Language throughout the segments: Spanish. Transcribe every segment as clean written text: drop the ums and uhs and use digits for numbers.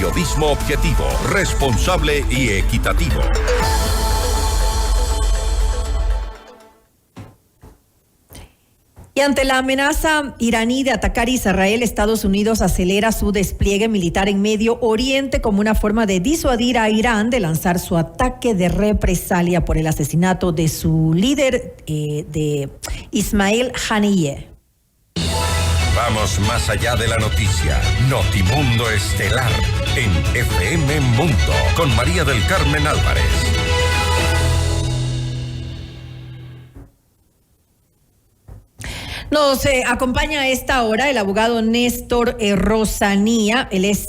Periodismo objetivo, responsable y equitativo. Y ante la amenaza iraní de atacar a Israel, Estados Unidos acelera su despliegue militar en Medio Oriente como una forma de disuadir a Irán de lanzar su ataque de represalia por el asesinato de su líder, de Ismail Haniyeh. Vamos más allá de la noticia. Notimundo Estelar en FM Mundo con María del Carmen Álvarez. Nos acompaña a esta hora el abogado Néstor Rosanía. Él es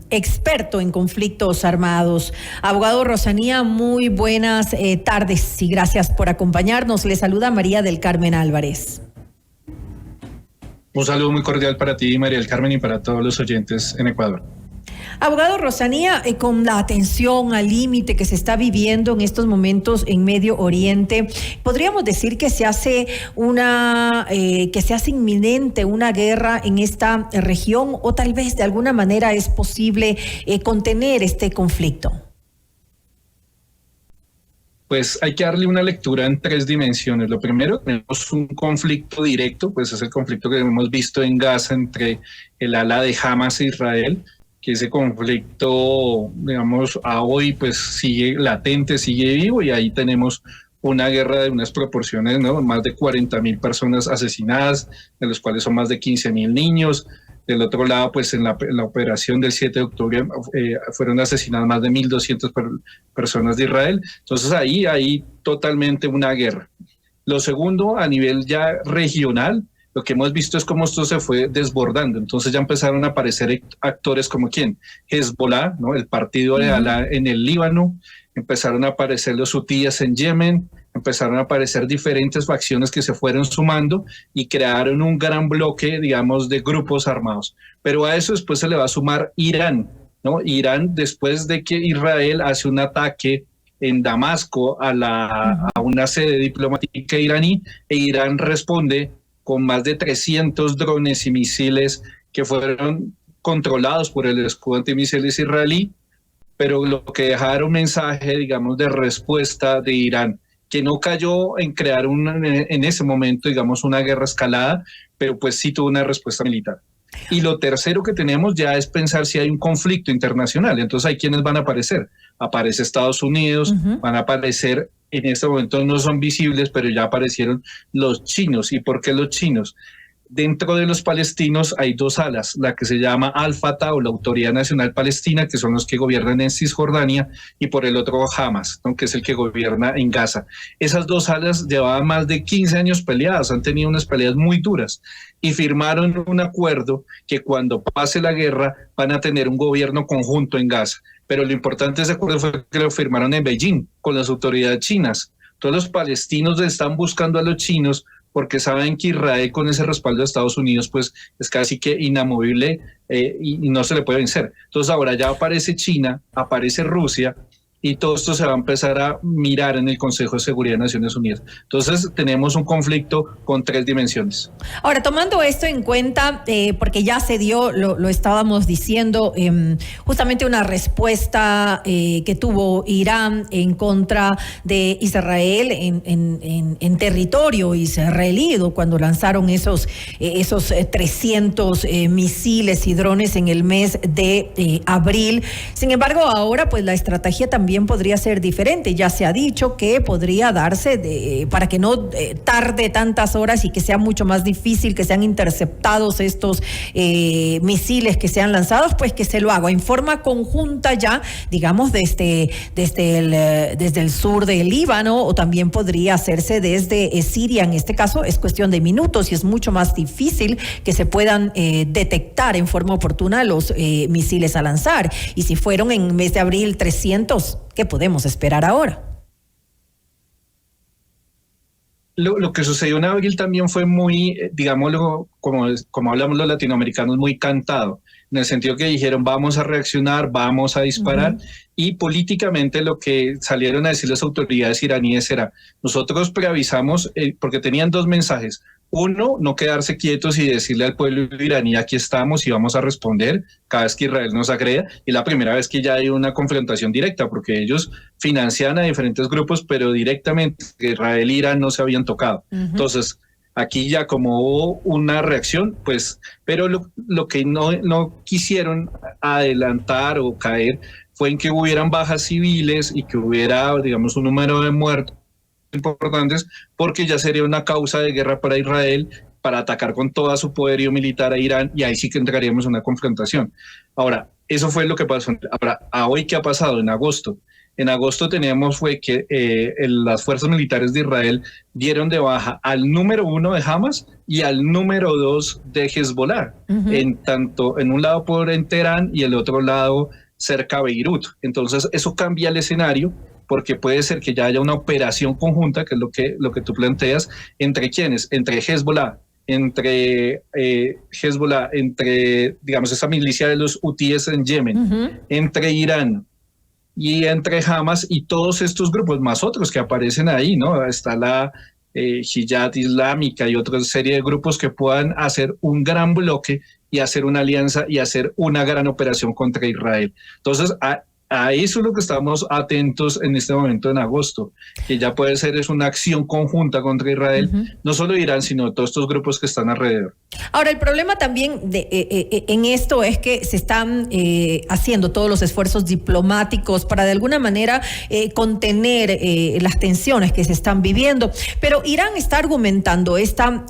experto en conflictos armados. Abogado Rosanía, muy buenas tardes y gracias por acompañarnos. Le saluda María del Carmen Álvarez. Un saludo muy cordial para ti, María del Carmen, y para todos los oyentes en Ecuador. Abogado Rosanía, con la tensión al límite que se está viviendo en estos momentos en Medio Oriente, ¿podríamos decir que se hace inminente una guerra en esta región o tal vez de alguna manera es posible contener este conflicto? Pues hay que darle una lectura en tres dimensiones. Lo primero, tenemos un conflicto directo, pues es el conflicto que hemos visto en Gaza entre el ala de Hamas e Israel, que ese conflicto, digamos, a hoy pues sigue latente, sigue vivo, y ahí tenemos una guerra de unas proporciones, ¿no? Más de 40.000 personas asesinadas, de los cuales son más de 15.000 niños. Del otro lado, pues en la operación del 7 de octubre fueron asesinadas más de 1.200 personas de Israel. Entonces ahí hay totalmente una guerra. Lo segundo, a nivel ya regional, lo que hemos visto es cómo esto se fue desbordando. Entonces ya empezaron a aparecer actores como ¿quién? Hezbollah, ¿no? El partido de Alá en el Líbano, empezaron a aparecer los hutíes en Yemen, empezaron a aparecer diferentes facciones que se fueron sumando y crearon un gran bloque, digamos, de grupos armados. Pero a eso después se le va a sumar Irán, ¿no? Irán, después de que Israel hace un ataque en Damasco a una sede diplomática iraní, e Irán responde con más de 300 drones y misiles que fueron controlados por el escudo antimisiles israelí, pero lo que dejaron un mensaje, digamos, de respuesta de Irán, que no cayó en crear en ese momento, digamos, una guerra escalada, pero pues sí tuvo una respuesta militar. Y lo tercero que tenemos ya es pensar si hay un conflicto internacional. Entonces, ¿hay quienes van a aparecer? Aparece Estados Unidos, van a aparecer, en este momento no son visibles, pero ya aparecieron los chinos. ¿Y por qué los chinos? Dentro de los palestinos hay dos alas, la que se llama Al-Fatah o la Autoridad Nacional Palestina, que son los que gobiernan en Cisjordania, y por el otro Hamas, ¿no? Que es el que gobierna en Gaza. Esas dos alas llevaban más de 15 años peleadas, han tenido unas peleas muy duras, y firmaron un acuerdo que cuando pase la guerra van a tener un gobierno conjunto en Gaza. Pero lo importante de ese acuerdo fue que lo firmaron en Beijing, con las autoridades chinas. Todos los palestinos están buscando a los chinos porque saben que Israel, con ese respaldo de Estados Unidos, pues es casi que inamovible y no se le puede vencer. Entonces ahora ya aparece China, aparece Rusia, y todo esto se va a empezar a mirar en el Consejo de Seguridad de Naciones Unidas. Entonces tenemos un conflicto con tres dimensiones. Ahora, tomando esto en cuenta, porque ya se dio, lo estábamos diciendo, justamente una respuesta que tuvo Irán en contra de Israel en territorio israelí, cuando lanzaron esos 300 misiles y drones en el mes de abril. Sin embargo, ahora pues la estrategia también podría ser diferente. Ya se ha dicho que podría darse para que no tarde tantas horas y que sea mucho más difícil que sean interceptados estos misiles que sean lanzados, pues que se lo haga en forma conjunta ya, digamos, desde el sur del Líbano, o también podría hacerse desde Siria. En este caso es cuestión de minutos y es mucho más difícil que se puedan detectar en forma oportuna los misiles a lanzar. Y si fueron en mes de abril 300, ¿qué podemos esperar ahora? Lo que sucedió en abril también fue muy, digámoslo, como hablamos los latinoamericanos, muy cantado, en el sentido que dijeron vamos a reaccionar, vamos a disparar, y políticamente lo que salieron a decir las autoridades iraníes era, nosotros preavisamos, porque tenían dos mensajes. Uno, no quedarse quietos y decirle al pueblo iraní, aquí estamos y vamos a responder cada vez que Israel nos agreda. Y la primera vez que ya hay una confrontación directa, porque ellos financian a diferentes grupos, pero directamente Israel e Irán no se habían tocado. Entonces, aquí ya como hubo una reacción, pues, pero lo que no quisieron adelantar o caer fue en que hubieran bajas civiles y que hubiera, digamos, un número de muertos importantes, porque ya sería una causa de guerra para Israel, para atacar con todo su poderío militar a Irán, y ahí sí que entraríamos en una confrontación. Ahora, eso fue lo que pasó. Ahora, ¿a hoy qué ha pasado? En agosto. En agosto teníamos fue que las fuerzas militares de Israel dieron de baja al número 1 de Hamas y al número 2 de Hezbollah, tanto en un lado en Teherán y el otro lado cerca a Beirut. Entonces, eso cambia el escenario, porque puede ser que ya haya una operación conjunta, que es lo que tú planteas, ¿entre quiénes? Entre Hezbollah, entre digamos, esa milicia de los hutíes en Yemen, entre Irán y entre Hamas y todos estos grupos, más otros que aparecen ahí, ¿no? Está la Jihad Islámica y otra serie de grupos que puedan hacer un gran bloque y hacer una alianza y hacer una gran operación contra Israel. Entonces, a eso es lo que estamos atentos en este momento en agosto, que ya puede ser es una acción conjunta contra Israel, no solo Irán, sino todos estos grupos que están alrededor. Ahora, el problema también en esto es que se están haciendo todos los esfuerzos diplomáticos para de alguna manera contener las tensiones que se están viviendo, pero Irán está argumentando esta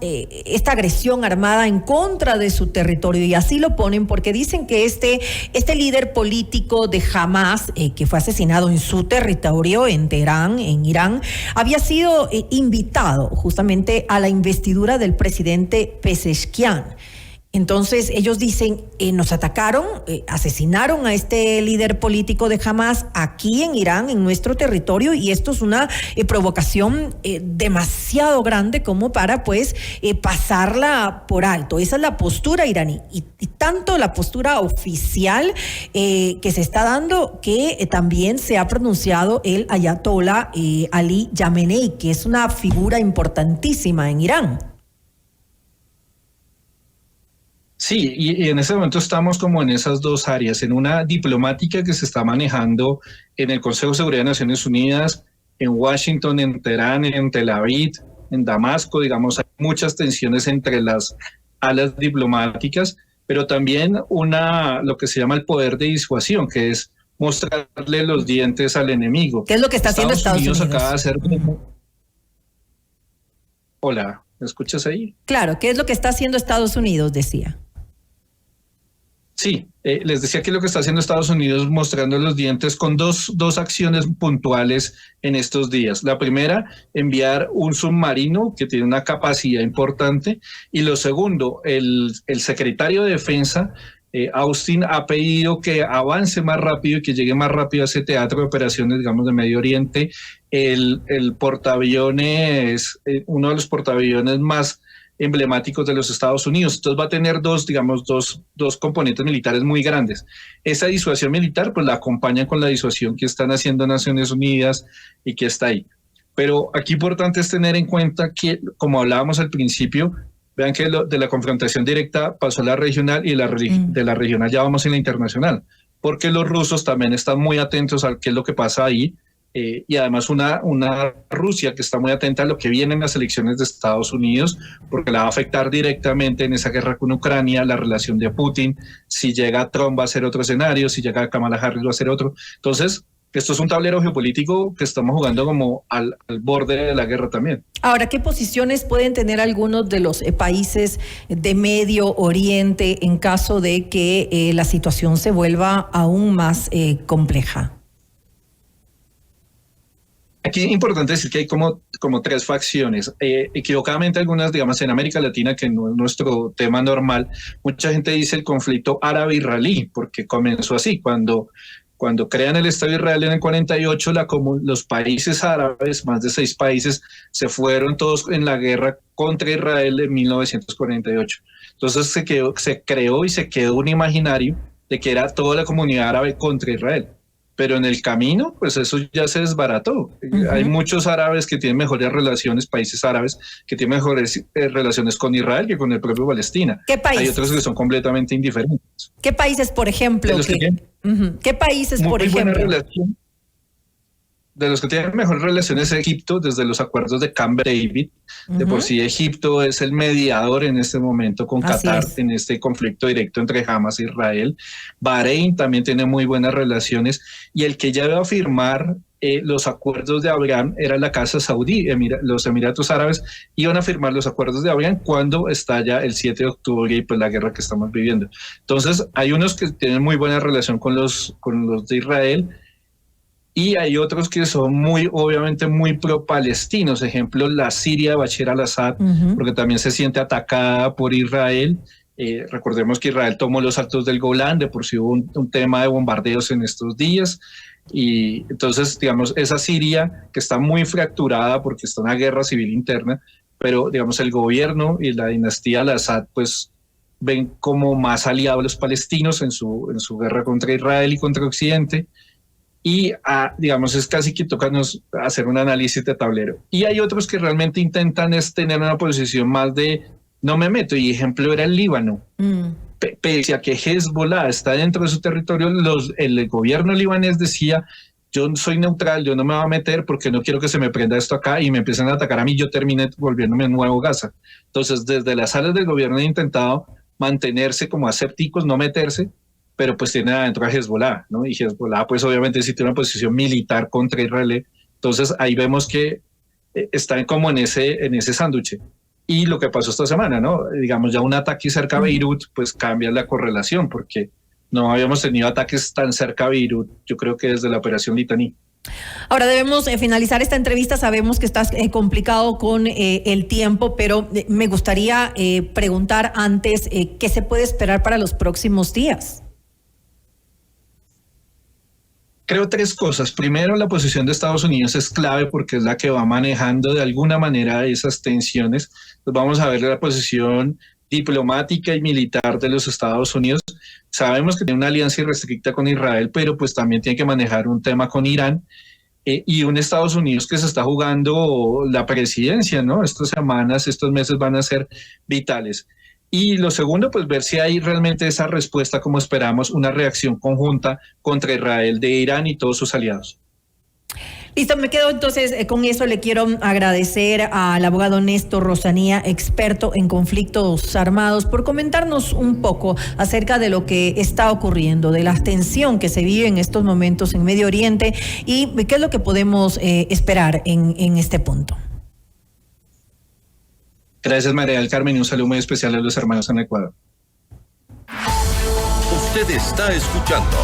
agresión armada en contra de su territorio, y así lo ponen porque dicen que este líder político de Hamas, que fue asesinado en su territorio, en Teherán, en Irán, había sido invitado justamente a la investidura del presidente Pezeshkian. Entonces ellos dicen, nos atacaron, asesinaron a este líder político de Hamas aquí en Irán, en nuestro territorio, y esto es una provocación demasiado grande como para pues pasarla por alto. Esa es la postura iraní, y tanto la postura oficial que se está dando, que también se ha pronunciado el ayatollah Ali Khamenei, que es una figura importantísima en Irán. Sí, y en ese momento estamos como en esas dos áreas, en una diplomática que se está manejando en el Consejo de Seguridad de Naciones Unidas, en Washington, en Teherán, en Tel Aviv, en Damasco, digamos, hay muchas tensiones entre las alas diplomáticas, pero también lo que se llama el poder de disuasión, que es mostrarle los dientes al enemigo. ¿Qué es lo que está haciendo Estados Unidos? Acaba de hacer... Hola, ¿me escuchas ahí? Claro, ¿qué es lo que está haciendo Estados Unidos? Decía. Sí, les decía que lo que está haciendo Estados Unidos mostrando los dientes con dos acciones puntuales en estos días. La primera, enviar un submarino que tiene una capacidad importante, y lo segundo, el secretario de Defensa, Austin, ha pedido que avance más rápido y que llegue más rápido a ese teatro de operaciones, digamos, de Medio Oriente. El portaaviones, uno de los portaaviones más emblemáticos de los Estados Unidos. Entonces va a tener dos componentes militares muy grandes. Esa disuasión militar pues la acompañan con la disuasión que están haciendo Naciones Unidas y que está ahí. Pero aquí importante es tener en cuenta que, como hablábamos al principio, vean que de la confrontación directa pasó a la regional, y de la regional ya vamos en la internacional, porque los rusos también están muy atentos a qué es lo que pasa ahí. Y además una Rusia que está muy atenta a lo que viene en las elecciones de Estados Unidos, porque la va a afectar directamente en esa guerra con Ucrania, la relación de Putin. Si llega Trump va a ser otro escenario, si llega Kamala Harris va a ser otro. Entonces, esto es un tablero geopolítico que estamos jugando como al borde de la guerra también. Ahora, ¿qué posiciones pueden tener algunos de los países de Medio Oriente en caso de que la situación se vuelva aún más compleja? Aquí es importante decir que hay como tres facciones. Equivocadamente algunas, digamos, en América Latina, que no es nuestro tema normal, mucha gente dice el conflicto árabe-israelí, porque comenzó así. Cuando crean el Estado de Israel en el 48, los países árabes, más de 6 países, se fueron todos en la guerra contra Israel en 1948. Entonces se creó y se quedó un imaginario de que era toda la comunidad árabe contra Israel. pero en el camino, pues eso ya se desbarató. Hay muchos árabes que tienen mejores relaciones, países árabes que tienen mejores relaciones con Israel que con el propio Palestina. ¿Qué países? Hay otros que son completamente indiferentes. ¿Qué países, por ejemplo? ¿Qué países, por ejemplo? De los que tienen mejores relaciones Egipto, desde los acuerdos de Camp David. De por sí Egipto es el mediador en este momento con Qatar en este conflicto directo entre Hamas e Israel. Bahrein también tiene muy buenas relaciones, y el que ya iba a firmar los acuerdos de Abraham era la Casa Saudí. Los Emiratos Árabes iban a firmar los acuerdos de Abraham cuando estalla el 7 de octubre y pues la guerra que estamos viviendo. Entonces hay unos que tienen muy buena relación con los de Israel, y hay otros que son obviamente muy pro-palestinos. Ejemplo, la Siria de Bashar al-Assad, porque también se siente atacada por Israel. Recordemos que Israel tomó los Altos del Golán, de por sí hubo un tema de bombardeos en estos días. Y entonces, digamos, esa Siria que está muy fracturada porque está en una guerra civil interna, pero digamos el gobierno y la dinastía al-Assad pues ven como más aliados a los palestinos en su guerra contra Israel y contra Occidente. Y digamos, es casi que tocarnos hacer un análisis de tablero. Y hay otros que realmente intentan tener una posición más de no me meto, y ejemplo era el Líbano. Pese a que Hezbollah está dentro de su territorio, el gobierno libanés decía, yo soy neutral, yo no me voy a meter porque no quiero que se me prenda esto acá y me empiecen a atacar a mí, yo termine volviéndome un nuevo Gaza. Entonces, desde las salas del gobierno han intentado mantenerse como asépticos, no meterse, pero pues tiene adentro a Hezbollah, ¿no? Y Hezbollah pues obviamente sí tiene una posición militar contra Israel. Entonces ahí vemos que están como en ese sándwich. Y lo que pasó esta semana, ¿no? Digamos, ya un ataque cerca a Beirut, pues cambia la correlación, porque no habíamos tenido ataques tan cerca a Beirut, yo creo que desde la operación Litani. Ahora debemos finalizar esta entrevista. Sabemos que estás complicado con el tiempo, pero me gustaría preguntar antes qué se puede esperar para los próximos días. Creo tres cosas. Primero, la posición de Estados Unidos es clave porque es la que va manejando de alguna manera esas tensiones. Entonces vamos a ver la posición diplomática y militar de los Estados Unidos. Sabemos que tiene una alianza irrestricta con Israel, pero pues también tiene que manejar un tema con Irán y un Estados Unidos que se está jugando la presidencia, ¿no? Estas semanas, estos meses van a ser vitales. Y lo segundo, pues ver si hay realmente esa respuesta, como esperamos, una reacción conjunta contra Israel de Irán y todos sus aliados. Listo, me quedo entonces con eso. Le quiero agradecer al abogado Néstor Rosanía, experto en conflictos armados, por comentarnos un poco acerca de lo que está ocurriendo, de la tensión que se vive en estos momentos en Medio Oriente y qué es lo que podemos esperar en este punto. Gracias, María del Carmen, y un saludo muy especial a los hermanos en Ecuador. Usted está escuchando